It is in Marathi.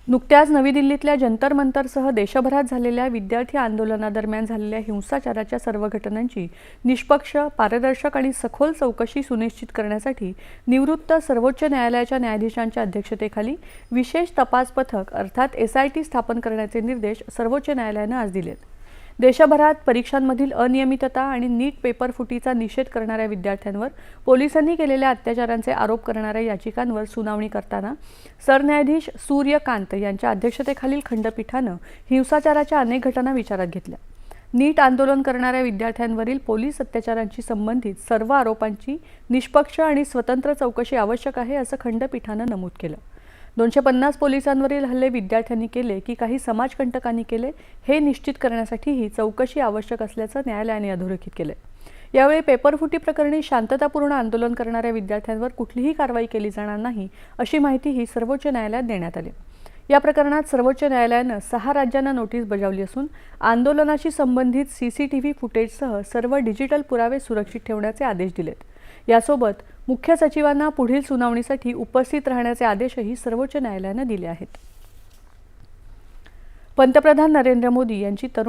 नुकत्याच नवी दिल्लीतल्या जंतर मंतरसह देशभरात झालेल्या विद्यार्थी आंदोलनादरम्यान झालेल्या हिंसाचाराच्या सर्व घटनांची निष्पक्ष, पारदर्शक आणि सखोल चौकशी सुनिश्चित करण्यासाठी निवृत्त सर्वोच्च न्यायालयाच्या न्यायाधीशांच्या अध्यक्षतेखाली विशेष तपास पथक अर्थात SIT स्थापन करण्याचे निर्देश सर्वोच्च न्यायालयानं आज दिलेत. देशभरात परीक्षांमधील अनियमितता आणि नीट पेपर फुटीचा निषेध करणाऱ्या विद्यार्थ्यांवर पोलिसांनी केलेल्या अत्याचारांचे आरोप करणाऱ्या याचिकांवर सुनावणी करताना सरन्यायाधीश सूर्यकांत यांच्या अध्यक्षतेखालील खंडपीठानं हिंसाचाराच्या अनेक घटना विचारात घेतल्या. नीट आंदोलन करणाऱ्या विद्यार्थ्यांवरील पोलीस अत्याचारांशी संबंधित सर्व आरोपांची निष्पक्ष आणि स्वतंत्र चौकशी आवश्यक आहे असं खंडपीठानं नमूद केलं. 250 पोलिसांवरील हल्ले विद्यार्थ्यांनी केले की काही समाजकंटकांनी केले हे निश्चित करण्यासाठी ही चौकशी आवश्यक असल्याचं न्यायालयाने अधोरेखित केलं. यावेळी पेपरफुटी प्रकरणी शांततापूर्ण आंदोलन करणाऱ्या विद्यार्थ्यांवर कुठलीही कारवाई केली जाणार नाही अशी माहितीही सर्वोच्च न्यायालयात देण्यात आली. या प्रकरणात सर्वोच्च न्यायालयानं 6 राज्यांना नोटीस बजावली असून आंदोलनाशी संबंधित CCTV फुटेजसह सर्व डिजिटल पुरावे सुरक्षित ठेवण्याचे आदेश दिलेत. यासोबत मुख्य सचिवांना पुढील सुनावणीसाठी उपस्थित राहण्याचे आदेशही सर्वोच्च न्यायालयानं दिले आहेत. पंतप्रधान नरेंद्र मोदी यांची तरुण